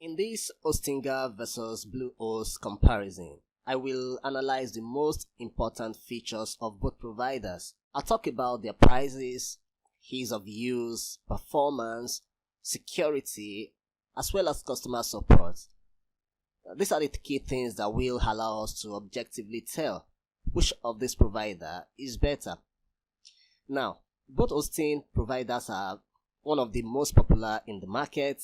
In this Hostinger versus Bluehost comparison, I will analyze the most important features of both providers. I'll talk about their prices, ease of use, performance, security, as well as customer support. These are the key things that will allow us to objectively tell which of this provider is better. Now, both hosting providers are one of the most popular in the market,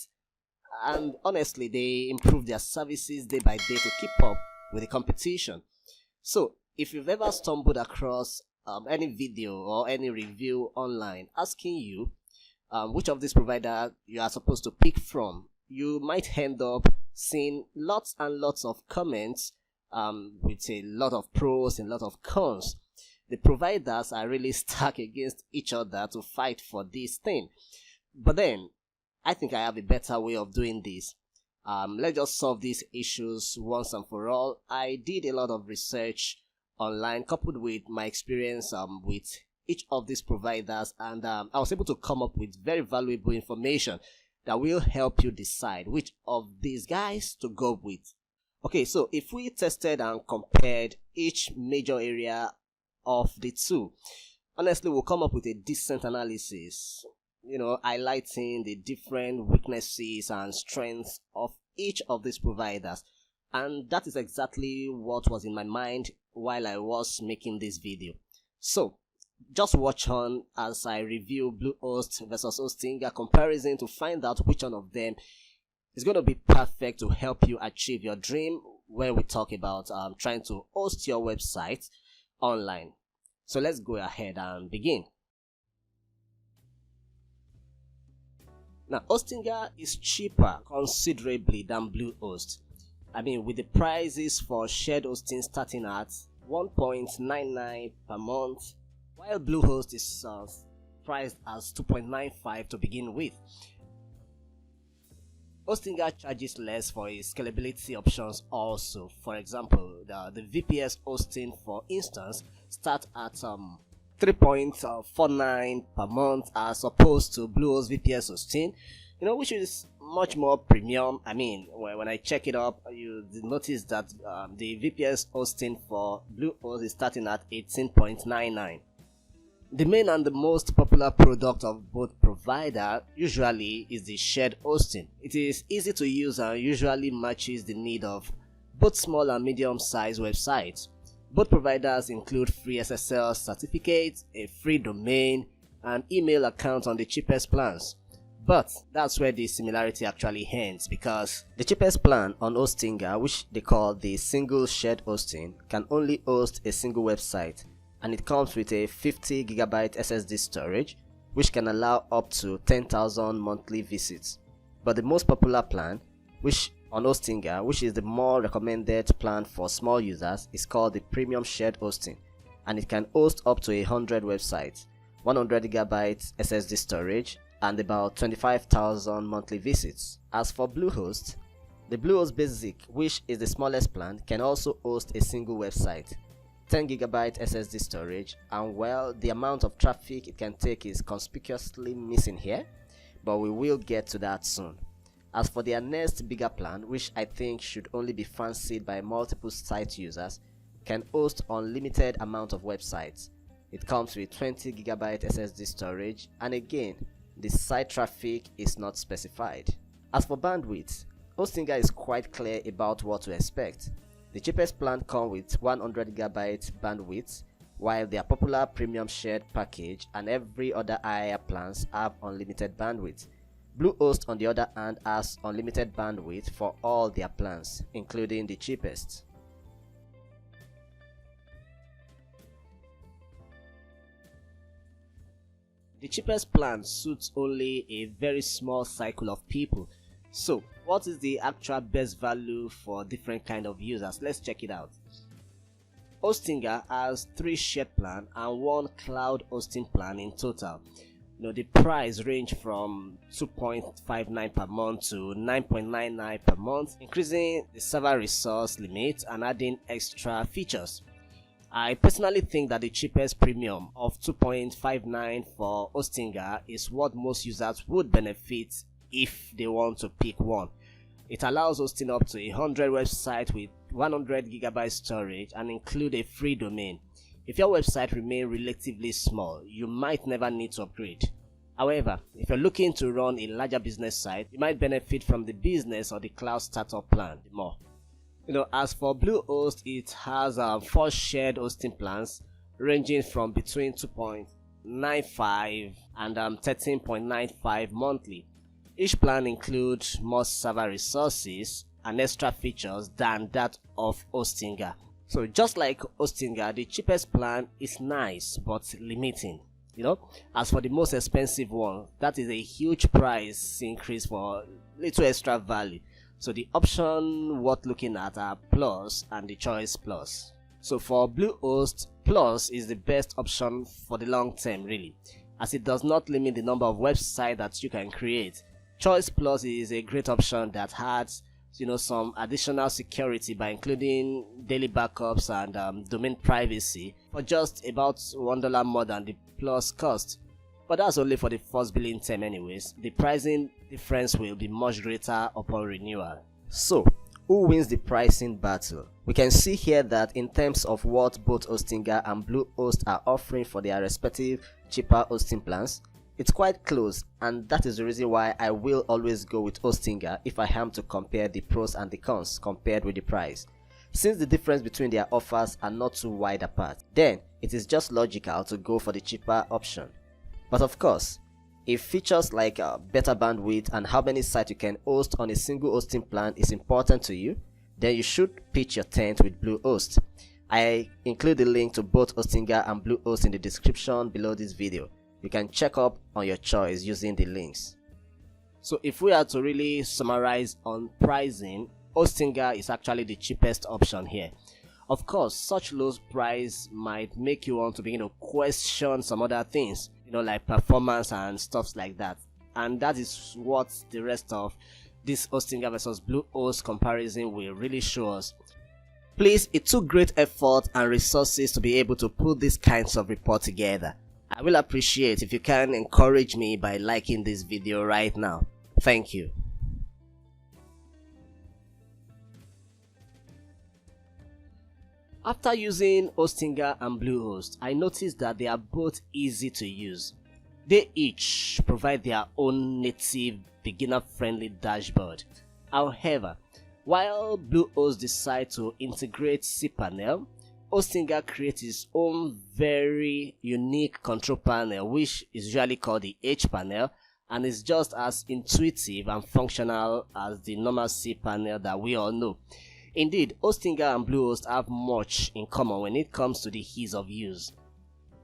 and honestly they improve their services day by day to keep up with the competition. So if you've ever stumbled across any video or any review online asking you which of these providers you are supposed to pick from, you might end up seeing lots and lots of comments with a lot of pros and a lot of cons. The providers are really stacked against each other to fight for this thing. But then I think I have a better way of doing this. Let's just solve these issues once and for all. I did a lot of research online coupled with my experience with each of these providers, and I was able to come up with very valuable information that will help you decide which of these guys to go with. Okay, so if we tested and compared each major area of the two, honestly we'll come up with a decent analysis, highlighting the different weaknesses and strengths of each of these providers. And that is exactly what was in my mind while I was making this video. So just watch on as I review Bluehost versus Hostinger comparison to find out which one of them is going to be perfect to help you achieve your dream when we talk about trying to host your website online. So let's go ahead and begin. Now, Hostinger is cheaper considerably than Bluehost. I mean, with the prices for shared hosting starting at $1.99 per month, while Bluehost is priced as $2.95 to begin with. Hostinger charges less for its scalability options also. For example, the VPS hosting, for instance, starts at $3.49 per month as opposed to Bluehost VPS hosting, which is much more premium. I mean, when I check it up, you notice that the VPS hosting for Bluehost is starting at $18.99. The main and the most popular product of both providers usually is the shared hosting. It is easy to use and usually matches the need of both small and medium-sized websites. Both providers include free SSL certificates, a free domain, and email accounts on the cheapest plans. But that's where the similarity actually ends, because the cheapest plan on Hostinger, which they call the single shared hosting, can only host a single website, and it comes with a 50 GB SSD storage, which can allow up to 10,000 monthly visits. But the most popular plan, which on Hostinger, which is the more recommended plan for small users, is called the premium shared hosting, and it can host up to 100 websites, 100 GB SSD storage, and about 25,000 monthly visits. As for Bluehost, the Bluehost Basic, which is the smallest plan, can also host a single website, 10 GB SSD storage, and well, the amount of traffic it can take is conspicuously missing here, but we will get to that soon. As for their next bigger plan, which I think should only be fancied by multiple site users, can host unlimited amount of websites. It comes with 20 GB SSD storage, and again, the site traffic is not specified. As for bandwidth, Hostinger is quite clear about what to expect. The cheapest plan comes with 100 GB bandwidth, while their popular premium shared package and every other higher plans have unlimited bandwidth. Bluehost, on the other hand, has unlimited bandwidth for all their plans, including the cheapest. The cheapest plan suits only a very small cycle of people. So, what is the actual best value for different kind of users? Let's check it out. Hostinger has 3 shared plans and 1 cloud hosting plan in total. The price range from $2.59 per month to $9.99 per month, increasing the server resource limit and adding extra features. I personally think that the cheapest premium of $2.59 for Hostinger is what most users would benefit if they want to pick one. It allows hosting up to 100 websites with 100 GB storage and include a free domain. If your website remains relatively small, you might never need to upgrade. However, if you're looking to run a larger business site, you might benefit from the business or the cloud startup plan more. As for Bluehost, it has 4 shared hosting plans ranging from between 2.95 and 13.95 monthly. Each plan includes more server resources and extra features than that of Hostinger. So just like Hostinger, the cheapest plan is nice but limiting. As for the most expensive one, that is a huge price increase for little extra value. So the option worth looking at are Plus and the Choice Plus. So for Bluehost, Plus is the best option for the long term really, as it does not limit the number of websites that you can create. Choice Plus is a great option that has some additional security by including daily backups and domain privacy for just about $1 more than the Plus cost. But that's only for the first billing term anyways. The pricing difference will be much greater upon renewal. So, who wins the pricing battle? We can see here that in terms of what both Hostinger and Bluehost are offering for their respective cheaper hosting plans, it's quite close, and that is the reason why I will always go with Hostinger if I am to compare the pros and the cons compared with the price. Since the difference between their offers are not too wide apart, then it is just logical to go for the cheaper option. But of course, if features like better bandwidth and how many sites you can host on a single hosting plan is important to you, then you should pitch your tent with Bluehost. I include the link to both Hostinger and Bluehost in the description below this video. You can check up on your choice using the links. So if we are to really summarize on pricing, Hostinger is actually the cheapest option here. Of course, such low price might make you want to begin to question some other things, like performance and stuff like that. And that is what the rest of this Hostinger versus Bluehost comparison will really show us. Please, it took great effort and resources to be able to put these kinds of report together. I will appreciate if you can encourage me by liking this video right now. Thank you. After using Hostinger and Bluehost, I noticed that they are both easy to use. They each provide their own native beginner-friendly dashboard. However, while Bluehost decided to integrate cPanel, Hostinger creates its own very unique control panel, which is usually called the H panel, and is just as intuitive and functional as the normal cPanel that we all know. Indeed, Hostinger and Bluehost have much in common when it comes to the ease of use.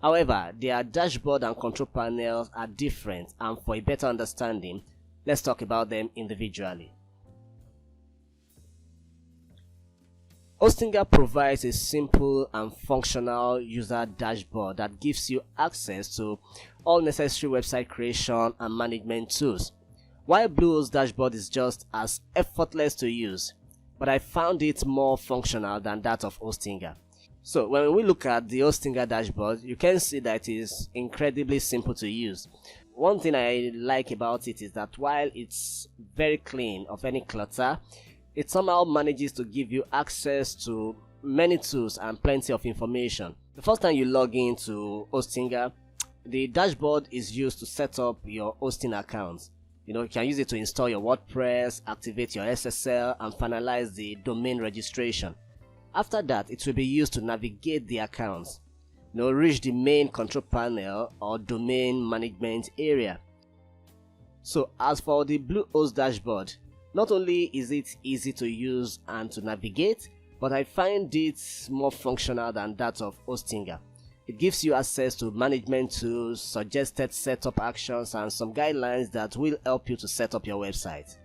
However, their dashboard and control panels are different, and for a better understanding, let's talk about them individually. Hostinger provides a simple and functional user dashboard that gives you access to all necessary website creation and management tools, while Bluehost's dashboard is just as effortless to use, but I found it more functional than that of Hostinger. So when we look at the Hostinger dashboard, you can see that it is incredibly simple to use. One thing I like about it is that while it's very clean of any clutter, it somehow manages to give you access to many tools and plenty of information. The first time you log into Hostinger, the dashboard is used to set up your hosting account. You can use it to install your WordPress, activate your SSL, and finalize the domain registration. After that, it will be used to navigate the accounts, reach the main control panel or domain management area. So as for the Bluehost dashboard, not only is it easy to use and to navigate, but I find it more functional than that of Hostinger. It gives you access to management tools, suggested setup actions, and some guidelines that will help you to set up your website.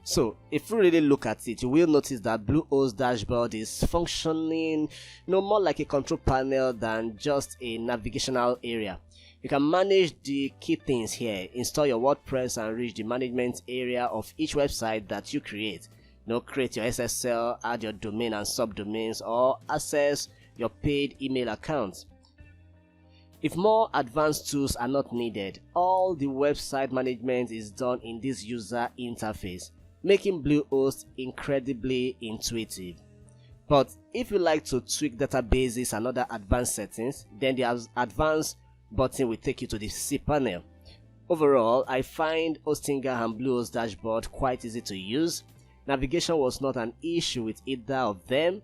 So, if you really look at it, you will notice that Bluehost dashboard is functioning more like a control panel than just a navigational area. You can manage the key things here, install your WordPress and reach the management area of each website that you create. Create your SSL, add your domain and subdomains, or access your paid email account. If more advanced tools are not needed, all the website management is done in this user interface, making Bluehost incredibly intuitive. But if you like to tweak databases and other advanced settings, then the advanced button will take you to the cPanel. Overall, I find Hostinger and Bluehost dashboard quite easy to use. Navigation was not an issue with either of them.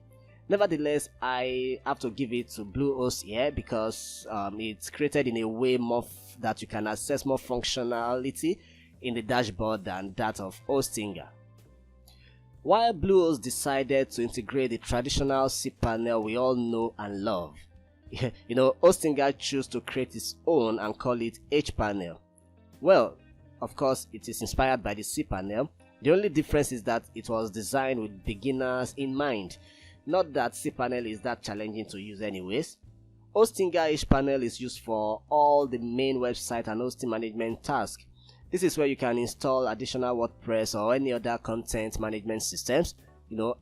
Nevertheless, I have to give it to Bluehost here because it's created in a way that you can access more functionality in the dashboard than that of Hostinger. While Bluehost decided to integrate the traditional cPanel we all know and love, Hostinger chose to create its own and call it hPanel. Well, of course, it is inspired by the cPanel. The only difference is that it was designed with beginners in mind. Not that cPanel is that challenging to use anyways. Hostinger hPanel is used for all the main website and hosting management tasks. This is where you can install additional WordPress or any other content management systems.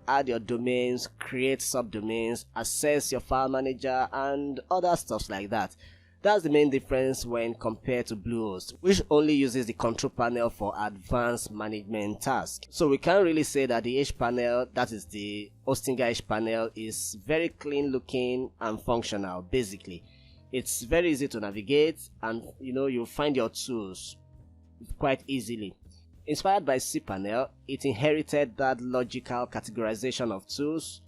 Add your domains, create subdomains, access your file manager, and other stuff like that. That's the main difference when compared to Bluehost, which only uses the control panel for advanced management tasks. So we can't really say that the hPanel, that is the Hostinger hPanel, is very clean looking and functional. Basically, it's very easy to navigate, and you'll find your tools quite easily. Inspired by cPanel, it inherited that logical categorization of tools,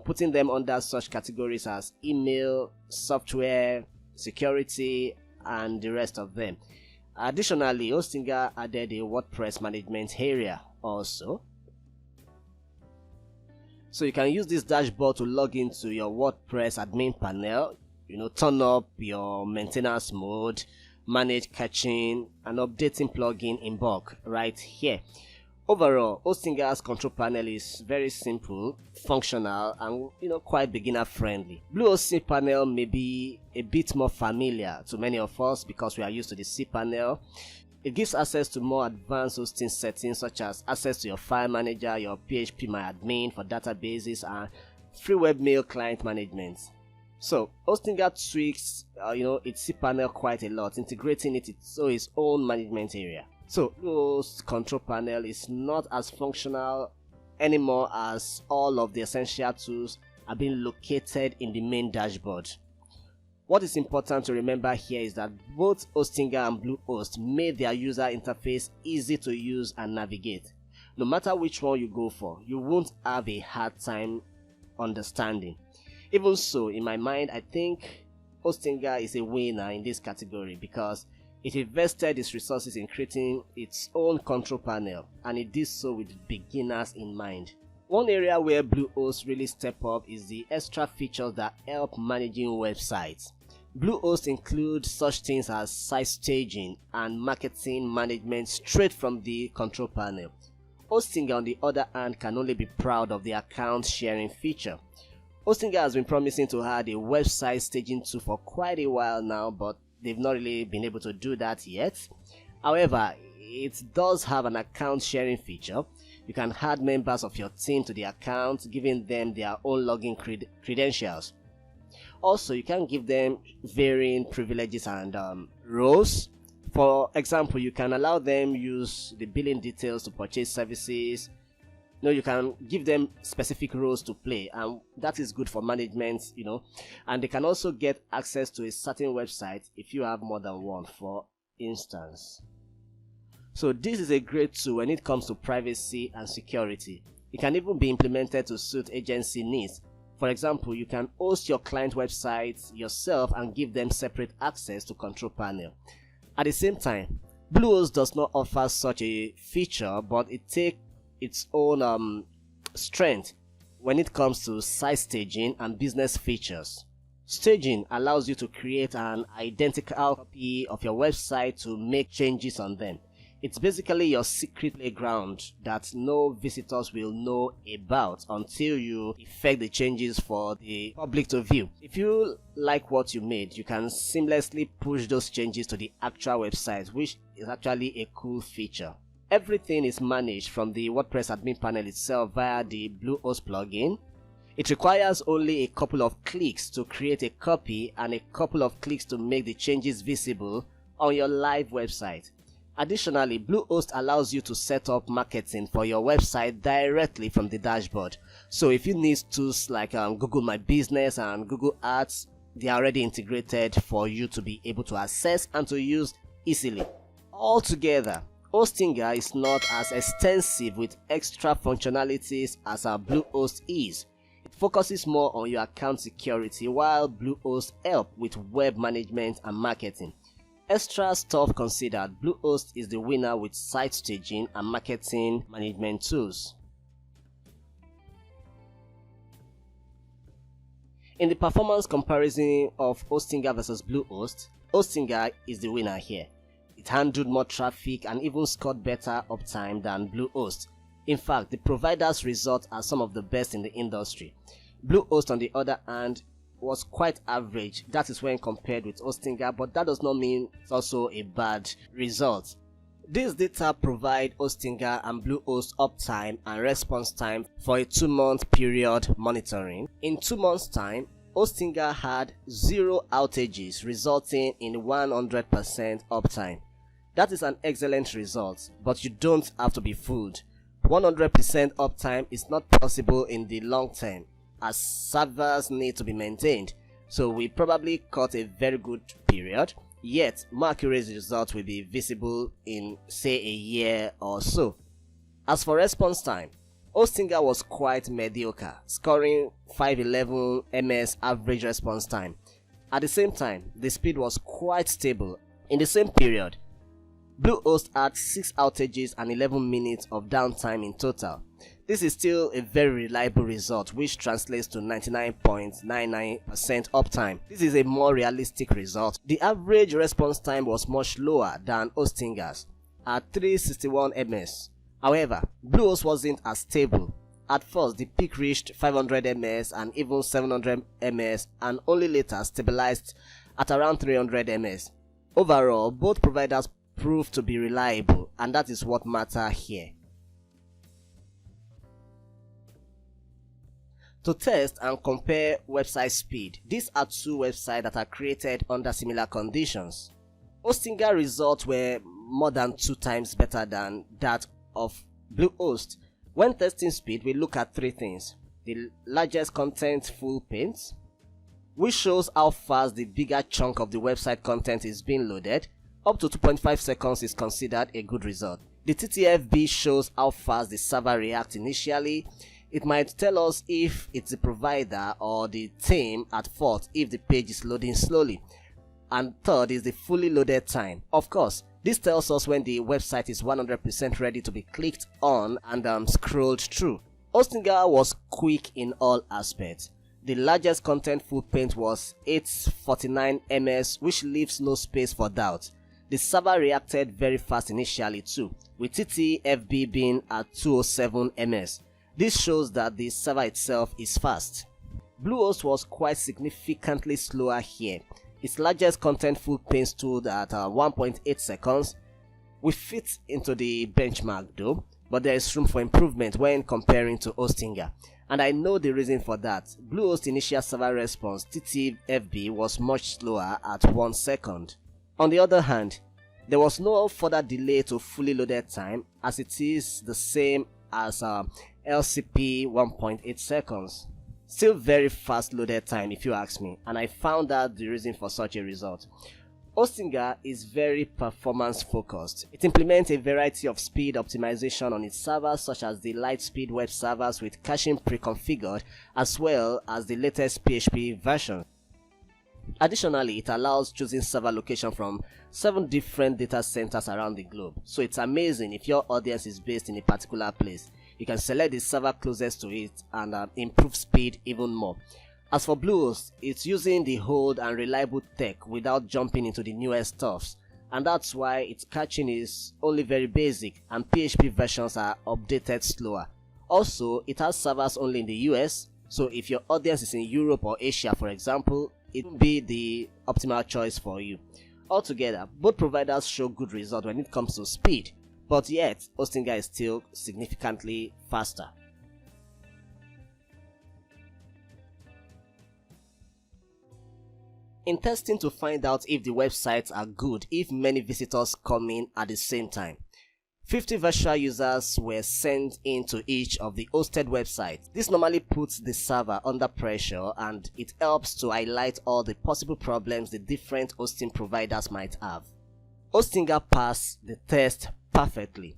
putting them under such categories as email, software, security, and the rest of them. Additionally, Hostinger added a WordPress management area also. So you can use this dashboard to log into your WordPress admin panel, turn up your maintenance mode, manage caching and updating plugin in bulk right here. Overall, Hostinger's control panel is very simple, functional, and quite beginner friendly. Bluehost cPanel may be a bit more familiar to many of us because we are used to the cPanel. It gives access to more advanced hosting settings such as access to your file manager, your phpMyAdmin for databases, and free webmail client management. So Hostinger tweaks its cPanel quite a lot, integrating it into its own management area. So Bluehost control panel is not as functional anymore as all of the essential tools are being located in the main dashboard. What is important to remember here is that both Hostinger and Bluehost made their user interface easy to use and navigate. No matter which one you go for, you won't have a hard time understanding. Even so, in my mind, I think Hostinger is a winner in this category because it invested its resources in creating its own control panel, and it did so with beginners in mind. One area where Bluehost really step up is the extra features that help managing websites. Bluehost includes such things as site staging and marketing management straight from the control panel. Hostinger, on the other hand, can only be proud of the account sharing feature. Hostinger has been promising to add a website staging tool for quite a while now, but they've not really been able to do that yet. However, it does have an account sharing feature. You can add members of your team to the account, giving them their own login credentials. Also, you can give them varying privileges and roles. For example, you can allow them use the billing details to purchase services. You can give them specific roles to play, and that is good for management, and they can also get access to a certain website if you have more than one, for instance. So this is a great tool when it comes to privacy and security. It can even be implemented to suit agency needs. For example, you can host your client websites yourself and give them separate access to control panel. At the same time, Bluehost does not offer such a feature, but it takes its own strength when it comes to site staging and business features. Staging allows you to create an identical copy of your website to make changes on them. It's basically your secret playground that no visitors will know about until you effect the changes for the public to view. If you like what you made, you can seamlessly push those changes to the actual website, which is actually a cool feature. Everything is managed from the WordPress admin panel itself via the Bluehost plugin. It requires only a couple of clicks to create a copy and a couple of clicks to make the changes visible on your live website. Additionally, Bluehost allows you to set up marketing for your website directly from the dashboard. So if you need tools like Google My Business and Google Ads, they are already integrated for you to be able to access and to use easily. Altogether, Hostinger is not as extensive with extra functionalities as our Bluehost is. It focuses more on your account security, while Bluehost helps with web management and marketing. Extra stuff considered, Bluehost is the winner with site staging and marketing management tools. In the performance comparison of Hostinger versus Bluehost, Hostinger is the winner here. It handled more traffic and even scored better uptime than Bluehost. In fact, the provider's results are some of the best in the industry. Bluehost, on the other hand, was quite average. That is when compared with Hostinger, but that does not mean it's also a bad result. These data provide Hostinger and Bluehost uptime and response time for a 2-month period monitoring. In 2 months' time, Hostinger had 0 outages, resulting in 100% uptime. That is an excellent result, but you don't have to be fooled. 100% uptime is not possible in the long term, as servers need to be maintained, so we probably caught a very good period, yet more accurate results will be visible in say a year or so. As for response time, Hostinger was quite mediocre, scoring 511 ms average response time. At the same time, the speed was quite stable. In the same period, Bluehost had 6 outages and 11 minutes of downtime in total. This is still a very reliable result, which translates to 99.99% uptime. This is a more realistic result. The average response time was much lower than Hostinger's, at 361 ms. However, Bluehost wasn't as stable. At first, the peak reached 500 ms and even 700 ms, and only later stabilized at around 300 ms. Overall, both providers proved to be reliable, and that is what matters here. To test and compare website speed, these are 2 websites that are created under similar conditions. Hostinger results were more than 2 times better than that of Bluehost. When testing speed, we look at 3 things: the largest content full paint, which shows how fast the bigger chunk of the website content is being loaded. Up to 2.5 seconds is considered a good result. The TTFB shows how fast the server reacts initially. It might tell us if it's the provider or the team at fault if the page is loading slowly. And third is the fully loaded time. Of course, this tells us when the website is 100% ready to be clicked on and scrolled through. Hostinger was quick in all aspects. The largest content full paint was 849 ms, which leaves no space for doubt. The server reacted very fast initially too, with TTFB being at 207 ms. This shows that the server itself is fast. Bluehost was quite significantly slower here. Its largest content full paint stood at 1.8 seconds. We fit into the benchmark though, but there is room for improvement when comparing to Hostinger, and I know the reason for that. Bluehost initial server response TTFB was much slower at 1 second. On the other hand, there was no further delay to fully loaded time, as it is the same as LCP 1.8 seconds. Still very fast loaded time if you ask me, and I found out the reason for such a result. Hostinger is very performance focused. It implements a variety of speed optimization on its servers, such as the Lightspeed web servers with caching pre-configured, as well as the latest PHP version. Additionally, it allows choosing server location from 7 different data centers around the globe. So it's amazing if your audience is based in a particular place. You can select the server closest to it and improve speed even more. As for Bluehost, it's using the old and reliable tech without jumping into the newest stuffs, and that's why its caching is only very basic and PHP versions are updated slower. Also, it has servers only in the US, so if your audience is in Europe or Asia for example, it will be the optimal choice for you. Altogether, both providers show good results when it comes to speed, but yet Hostinger is still significantly faster. in testing to find out if the websites are good if many visitors come in at the same time. 50 virtual users were sent into each of the hosted websites. This normally puts the server under pressure, and it helps to highlight all the possible problems the different hosting providers might have. Hostinger passed the test perfectly.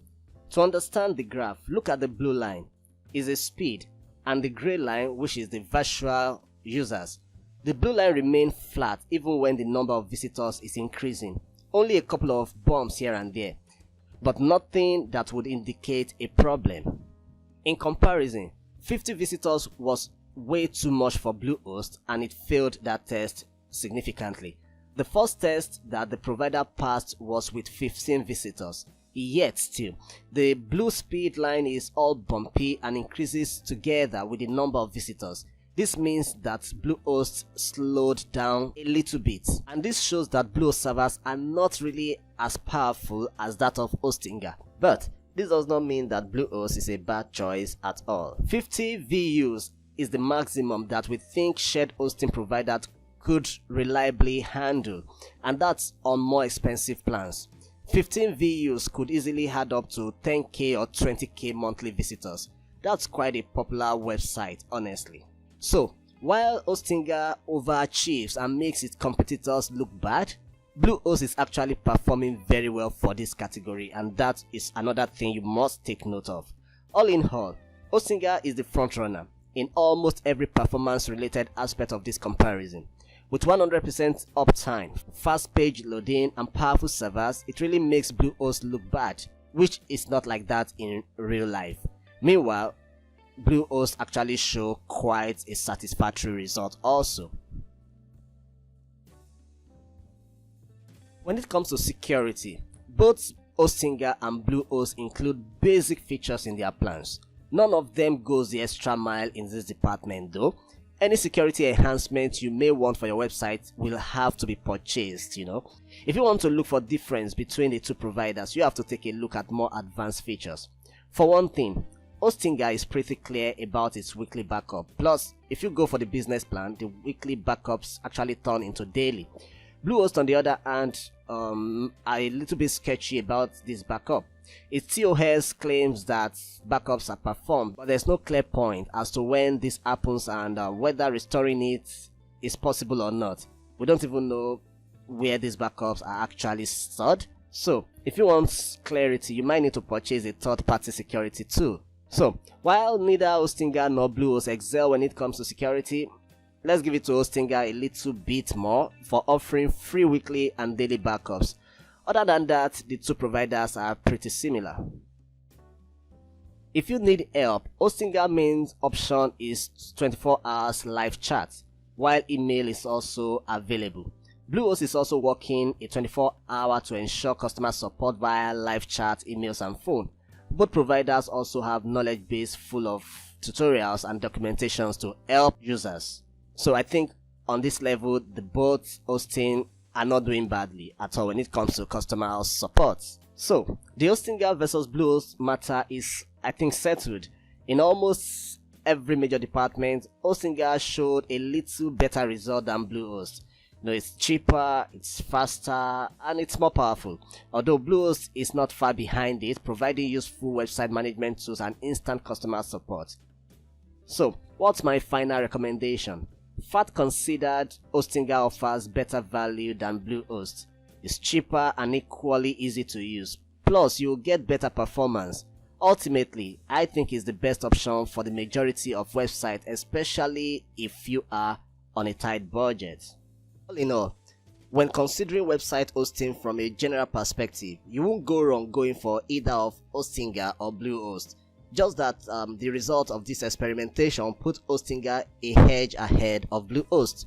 To understand the graph, look at the blue line is the speed, and the gray line, which is the virtual users. The blue line remained flat even when the number of visitors is increasing. Only a couple of bumps here and there, but nothing that would indicate a problem. In comparison, 50 visitors was way too much for Bluehost, and it failed that test significantly. The first test that the provider passed was with 15 visitors. Yet still, the blue speed line is all bumpy and increases together with the number of visitors. This means that Bluehost slowed down a little bit, and this shows that Bluehost servers are not really as powerful as that of Hostinger. But this does not mean that Bluehost is a bad choice at all. 50 VUs is the maximum that we think shared hosting providers could reliably handle, and that's on more expensive plans. 15 VUs could easily add up to 10k or 20k monthly visitors. That's quite a popular website, honestly. So, while Hostinger overachieves and makes its competitors look bad, Bluehost is actually performing very well for this category, and that is another thing you must take note of. All in all, Hostinger is the frontrunner in almost every performance-related aspect of this comparison. With 100% uptime, fast page loading, and powerful servers, it really makes Bluehost look bad, which is not like that in real life. Meanwhile, Bluehost actually show quite a satisfactory result also. When it comes to security, both Hostinger and Bluehost include basic features in their plans. None of them goes the extra mile in this department though. Any security enhancement you may want for your website will have to be purchased, If you want to look for difference between the two providers, you have to take a look at more advanced features. For one thing, Hostinger is pretty clear about its weekly backup. Plus, if you go for the business plan, the weekly backups actually turn into daily. Bluehost, on the other hand, are a little bit sketchy about this backup. Its TOS claims that backups are performed, but there's no clear point as to when this happens and whether restoring it is possible or not. We don't even know where these backups are actually stored. So, if you want clarity, you might need to purchase a third-party security tool. So, while neither Hostinger nor Bluehost excel when it comes to security, let's give it to Hostinger a little bit more for offering free weekly and daily backups. Other than that, the two providers are pretty similar. If you need help, Hostinger's main option is 24 hours live chat, while email is also available. Bluehost is also working a 24-hour to ensure customer support via live chat, emails, and phone. Both providers also have knowledge base full of tutorials and documentations to help users. So I think on this level, the both hosting are not doing badly at all when it comes to customer support. So the Hostinger versus Bluehost matter is, I think, settled. In almost every major department, Hostinger showed a little better result than Bluehost. It's cheaper, it's faster, and it's more powerful. Although Bluehost is not far behind it, providing useful website management tools and instant customer support. So, what's my final recommendation? Fact considered, Hostinger offers better value than Bluehost. It's cheaper and equally easy to use. Plus, you'll get better performance. Ultimately, I think it's the best option for the majority of websites, especially if you are on a tight budget. All in all, when considering website hosting from a general perspective, you won't go wrong going for either of Hostinger or Bluehost. Just that the result of this experimentation put Hostinger a hedge ahead of Bluehost.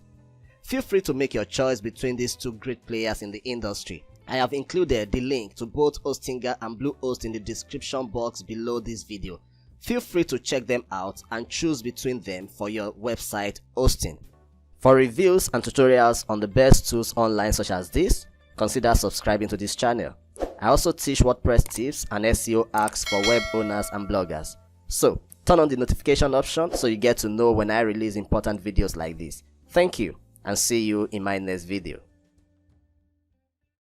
Feel free to make your choice between these two great players in the industry. I have included the link to both Hostinger and Bluehost in the description box below this video. Feel free to check them out and choose between them for your website hosting. For reviews and tutorials on the best tools online such as this, consider subscribing to this channel. I also teach WordPress tips and SEO hacks for web owners and bloggers. So, turn on the notification option so you get to know when I release important videos like this. Thank you. and see you in my next video.